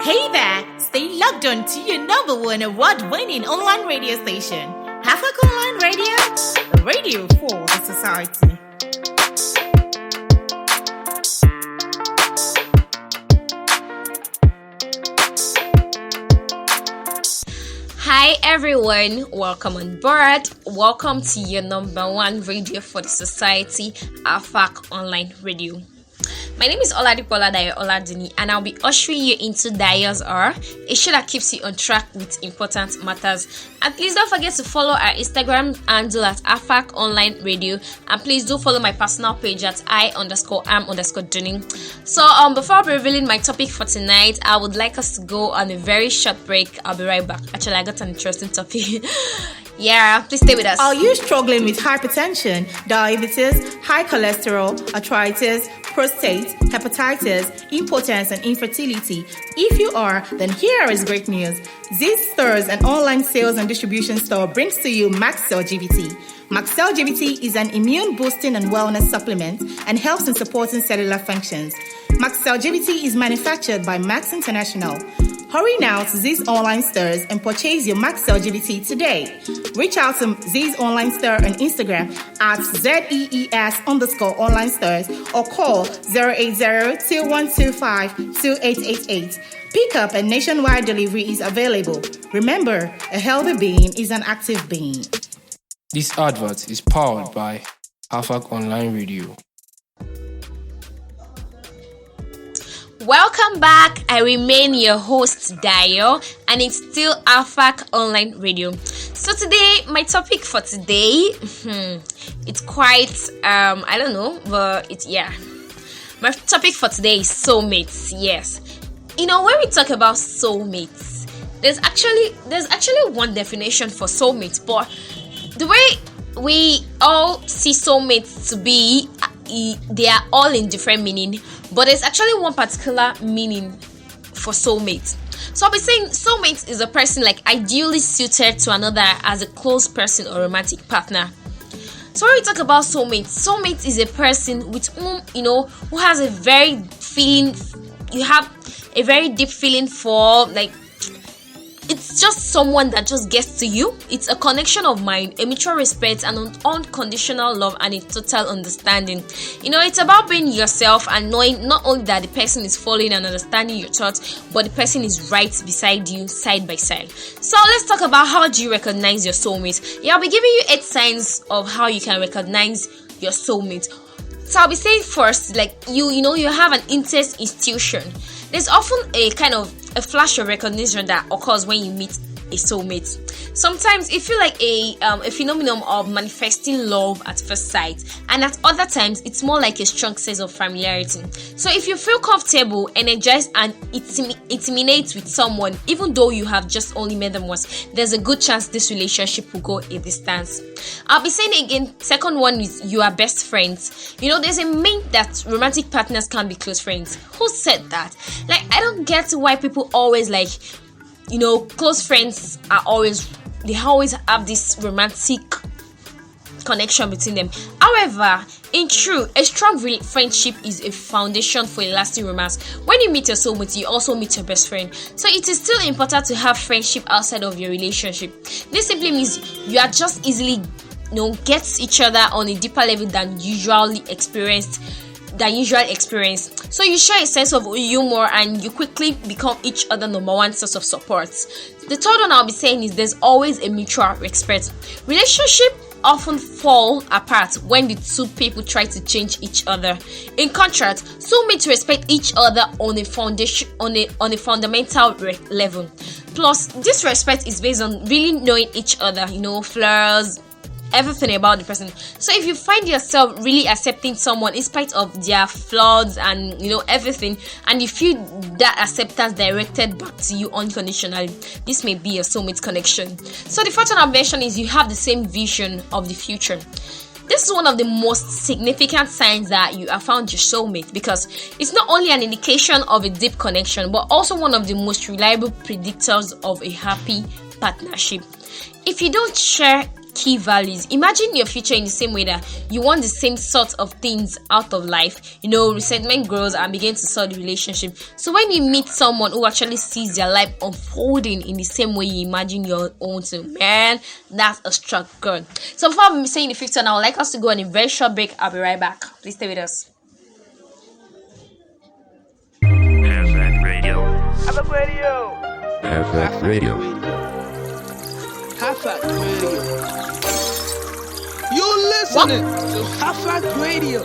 Hey there, stay logged on to your number one award-winning online radio station. Hafak Online Radio, the radio for the society. Hi everyone, welcome on board. Welcome to your number one radio for the society, Hafak Online Radio. My name is Oladipola Dayo and I'll be ushering you into dayo'shour, a show that keeps you on track with important matters. And please don't forget to follow our Instagram handle at Hafak Online Radio, and please do follow my personal page at I_am_doing. So before revealing my topic for tonight, I would like us to go on a very short break. I'll be right back. Actually, I got an interesting topic. Yeah, please stay with us. Are you struggling with hypertension, diabetes, high cholesterol, arthritis, prostate, hepatitis, impotence, and infertility? If you are, then here is great news. Z's Stores, an online sales and distribution store, brings to you Maxcel GBT. Maxcel GBT is an immune boosting and wellness supplement and helps in supporting cellular functions. Maxcel GBT is manufactured by Max International. Hurry now to Z's online stores and purchase your Maxcel GBT today. Reach out to Z's online store on Instagram at ZEES_online stores or call 080-2125-2888. Pickup and nationwide delivery is available. Remember, a healthy being is an active being. This advert is powered by Hafak Online Radio. Welcome back. I remain your host Dayo, and it's still Hafak Online Radio. So today, my topic for today, it's quite I don't know, but my topic for today is soulmates. Yes, when we talk about soulmates, there's actually one definition for soulmates, but the way we all see soulmates to be, they are all in different meaning, but there's actually one particular meaning for soulmate. So I'll be saying soulmate is a person like ideally suited to another as a close person or romantic partner. So when we talk about soulmate is a person with whom who has a very deep feeling for, like, it's just someone that just gets to you. It's a connection of mind, a mutual respect, and an unconditional love, and a total understanding. It's about being yourself and knowing not only that the person is following and understanding your thoughts, but the person is right beside you, side by side. So let's talk about how do you recognize your soulmate. I'll be giving you 8 signs of how you can recognize your soulmate. So I'll be saying first, like you have an intense institution. There's often a kind of a flash of recognition that occurs when you meet a soulmate. Sometimes it feels like a phenomenon of manifesting love at first sight, and at other times it's more like a strong sense of familiarity. So if you feel comfortable, energized, and intimate with someone, even though you have just only met them once, there's a good chance this relationship will go a distance. I'll be saying again, second one is you are best friends. There's a myth that romantic partners can't be close friends. Who said that? Like, I don't get why people always close friends they always have this romantic connection between them. However, in truth, a strong friendship is a foundation for a lasting romance. When you meet your soulmate, you also meet your best friend. So it is still important to have friendship outside of your relationship. This simply means you are just easily get each other on a deeper level than usual experience. So you share a sense of humor and you quickly become each other number one source of support. The third one I'll be saying is there's always a mutual respect. Relationship often fall apart when the two people try to change each other. In contrast, soulmates respect each other on a fundamental level. Plus, this respect is based on really knowing each other, flaws, everything about the person. So if you find yourself really accepting someone in spite of their flaws and everything, and you feel that acceptance directed back to you unconditionally, this may be a soulmate connection. So the fourth one I mentioned is you have the same vision of the future. This is one of the most significant signs that you have found your soulmate, because it's not only an indication of a deep connection, but also one of the most reliable predictors of a happy partnership. If you don't share key values. Imagine your future in the same way that you want the same sort of things out of life. Resentment grows and begins to sort the relationship. So when you meet someone who actually sees their life unfolding in the same way you imagine your own to, man, that's a struggle. So before I'm saying the fifth one, I would like us to go on a very short break. I'll be right back. Please stay with us. FX Radio. FX Radio. FX Radio. You're listening to FX Radio.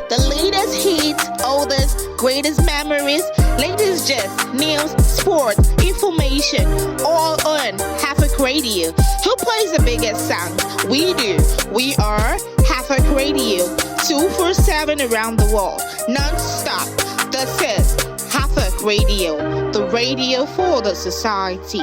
The latest hits, oldest, greatest memories, latest gist, news, sports, information, all on Havoc Radio. Who plays the biggest sound? We do. We are Havoc Radio, 247 around the world, non-stop. This is Havoc Radio, the radio for the society.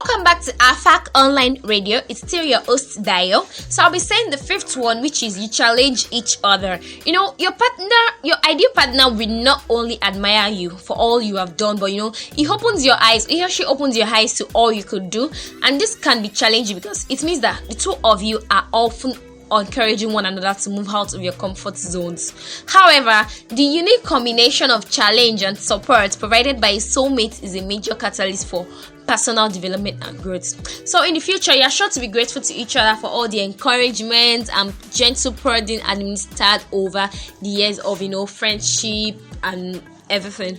Welcome back to AFAC Online Radio. It's still your host Dayo. So I'll be saying the fifth one, which is you challenge each other. Your partner, your ideal partner will not only admire you for all you have done, but he opens your eyes, he or she opens your eyes to all you could do. And this can be challenging because it means that the two of you are often encouraging one another to move out of your comfort zones. However, the unique combination of challenge and support provided by a soulmate is a major catalyst for personal development and growth. So in the future, you're sure to be grateful to each other for all the encouragement and gentle prodding administered over the years of friendship and everything.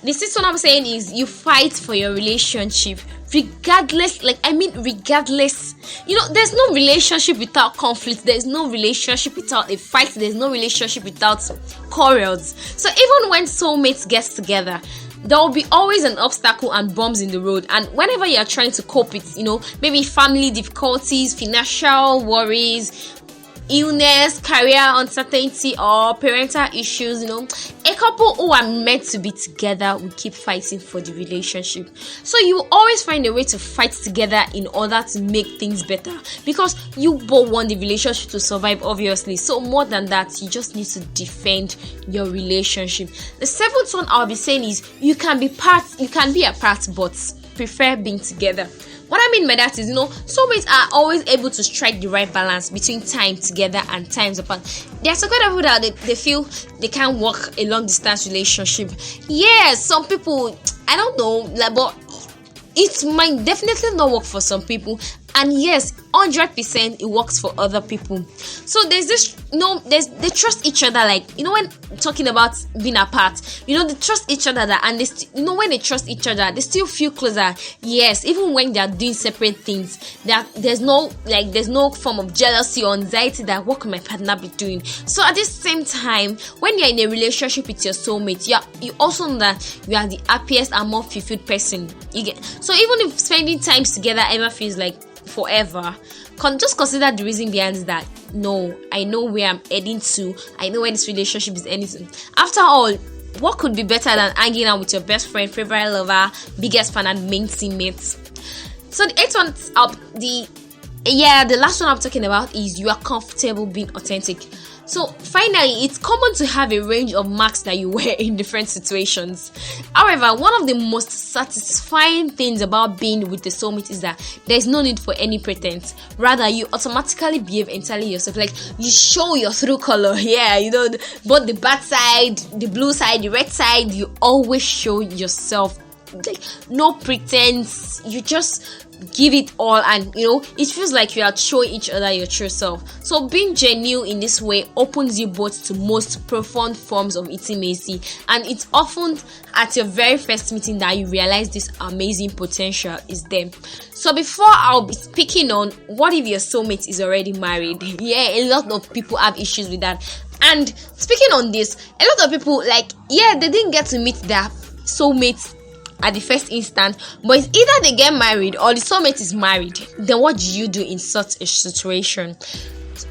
The sixth one I'm saying is you fight for your relationship regardless. Regardless. There's no relationship without conflict. There's no relationship without a fight. There's no relationship without quarrels. So even when soulmates get together, there will be always an obstacle and bumps in the road. And whenever you're trying to cope with, maybe family difficulties, financial worries, illness, career uncertainty, or parental issues, a couple who are meant to be together will keep fighting for the relationship. So you will always find a way to fight together in order to make things better, because you both want the relationship to survive, obviously. So more than that, you just need to defend your relationship. The seventh one I'll be saying is you can be apart, but prefer being together. What I mean by that is, soulmates are always able to strike the right balance between time together and times apart. There are some kind of people that they feel they can't work a long distance relationship. Yes, some people, I don't know, but it might definitely not work for some people. And yes, 100% it works for other people. So there's this, they trust each other. When talking about being apart, they trust each other, and they when they trust each other, they still feel closer. Yes, even when they are doing separate things, that there's no form of jealousy or anxiety that what could my partner be doing. So at the same time, when you're in a relationship with your soulmate, you also know that you are the happiest and more fulfilled person you get. So even if spending time together ever feels like forever, just consider the reason behind that. No, I know where I'm heading to. I know where this relationship is ending. After all, what could be better than hanging out with your best friend, favorite lover, biggest fan, and main teammates? So the eighth one up, the last one I'm talking about is you are comfortable being authentic. So finally, it's common to have a range of marks that you wear in different situations. However, one of the most satisfying things about being with the soulmate is that there's no need for any pretense. Rather, you automatically behave entirely yourself. You show your true color. Both the bad side, the blue side, the red side, you always show yourself. No pretense. You just give it all, and it feels like you are showing each other your true self. So being genuine in this way opens you both to most profound forms of intimacy, and it's often at your very first meeting that you realize this amazing potential is there. So before I'll be speaking on what if your soulmate is already married, a lot of people have issues with that. And speaking on this, a lot of people they didn't get to meet their soulmates at the first instant, but it's either they get married or the soulmate is married. Then what do you do in such a situation?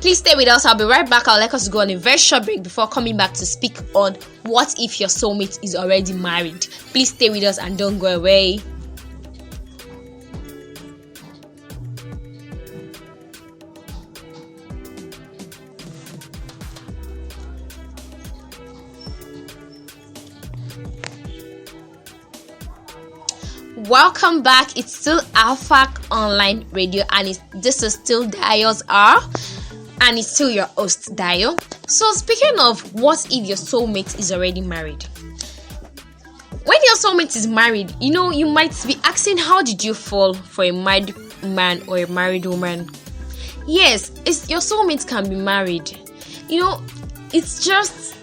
Please stay with us. I'll be right back. I'll like us to go on a very short break before coming back to speak on what if your soulmate is already married. Please stay with us and don't go away. Welcome back. It's still AFAC Online Radio, and this is still dayo'shour, and it's still your host Dayo. So speaking of, what if your soulmate is already married? When your soulmate is married, you might be asking, how did you fall for a married man or a married woman? Yes, your soulmate can be married. It's just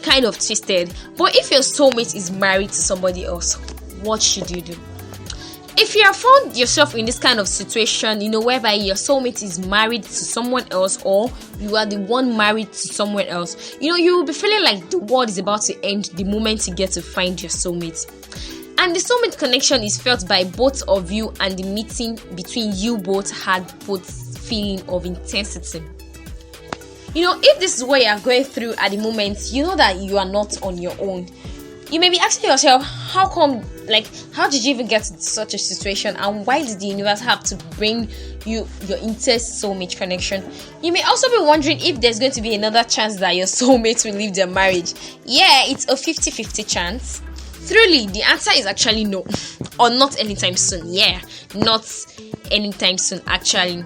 kind of twisted. But if your soulmate is married to somebody else, what should you do? If you have found yourself in this kind of situation, whereby your soulmate is married to someone else, or you are the one married to someone else, you will be feeling like the world is about to end the moment you get to find your soulmate. And the soulmate connection is felt by both of you, and the meeting between you both had both feeling of intensity. If this is what you are going through at the moment, you know that you are not on your own. You may be asking yourself, how did you even get to such a situation, and why did the universe have to bring you your intense soulmate connection? You may also be wondering if there's going to be another chance that your soulmate will leave their marriage. Yeah, it's a 50-50 chance. Truly, the answer is actually no, or not anytime soon. Yeah, not anytime soon, actually.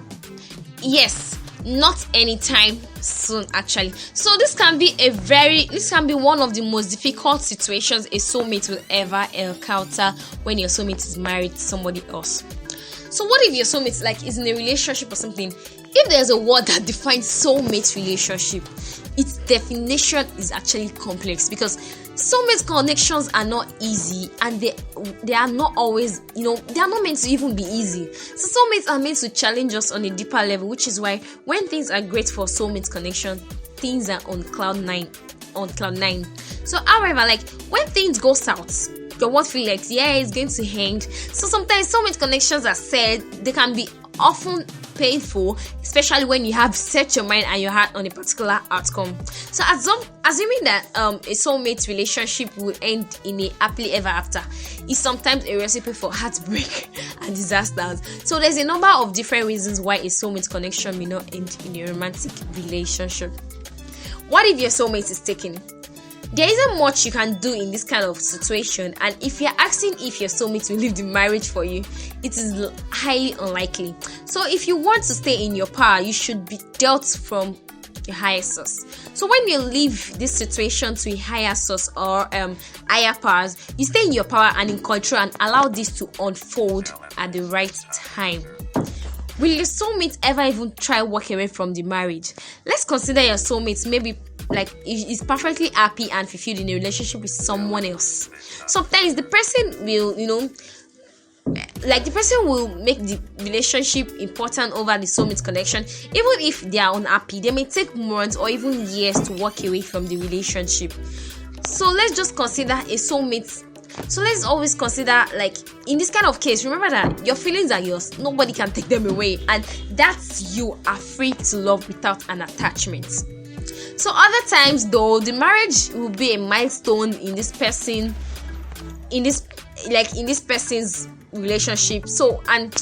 Yes, not anytime soon, actually. So this can be one of the most difficult situations a soulmate will ever encounter when your soulmate is married to somebody else. So what if your soulmate is in a relationship or something? If there's a word that defines soulmate relationship, its definition is actually complex, because soulmate connections are not easy, and they are not always, they are not meant to even be easy. So soulmates are meant to challenge us on a deeper level, which is why when things are great for soulmate connection, things are on cloud nine. So however, when things go south, you won't feel like it's going to end. So sometimes soulmate connections are said, they can be often painful, especially when you have set your mind and your heart on a particular outcome. So assuming that a soulmate relationship will end in a happily ever after is sometimes a recipe for heartbreak and disasters. So there's a number of different reasons why a soulmate connection may not end in a romantic relationship. What if your soulmate is taken? There isn't much you can do in this kind of situation, and if you're asking if your soulmate will leave the marriage for you, it is highly unlikely. So if you want to stay in your power, you should be dealt from your higher source. So when you leave this situation to a higher source or higher powers, you stay in your power and in control and allow this to unfold at the right time. Will your soulmate ever even try walk away from the marriage? Let's consider your soulmate maybe is perfectly happy and fulfilled in a relationship with someone else. Sometimes the person will, the person will make the relationship important over the soulmate connection. Even if they are unhappy, they may take months or even years to walk away from the relationship. So let's just consider a soulmate. So let's always consider, in this kind of case, remember that your feelings are yours. Nobody can take them away, and that's you are free to love without an attachment. So other times though, the marriage will be a milestone in this person's relationship. So, and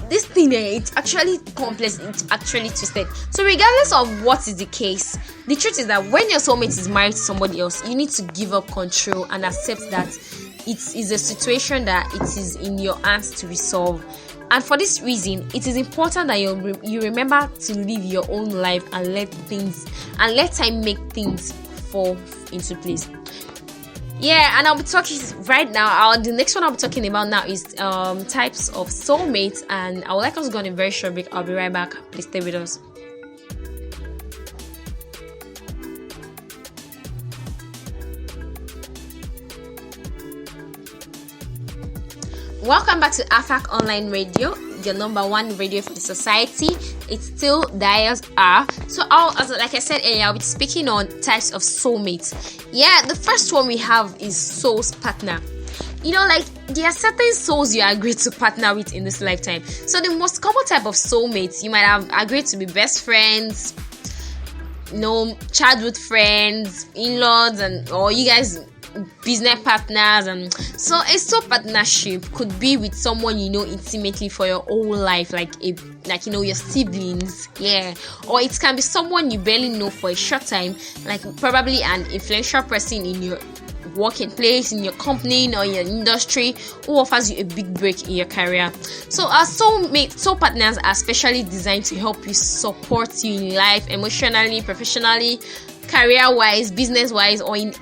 this thing, it's actually complex, it's actually twisted. So regardless of what is the case, the truth is that when your soulmate is married to somebody else, you need to give up control and accept that it is a situation that it is in your hands to resolve. And for this reason, it is important that you remember to live your own life and let time make things fall into place. Yeah, and I'll be talking right now. The next one I'll be talking about now is types of soulmates, and I would like us to go on a very short break. I'll be right back. Please stay with us. Welcome back to AFAC Online Radio, your number one radio for the society. It's still dayo'shour. So, like I said earlier, I'll be speaking on types of soulmates. Yeah, the first one we have is soul's partner. There are certain souls you agree to partner with in this lifetime. So, the most common type of soulmates, you might have agreed to be best friends, childhood friends, in-laws, or you guys business partners. And so a soul partnership could be with someone intimately for your whole life, your siblings, or it can be someone you barely know for a short time, like probably an influential person in your working place, in your company, or your industry, who offers you a big break in your career. So our soul partners are specially designed to help you, support you in life, emotionally, professionally, career-wise, business-wise, or in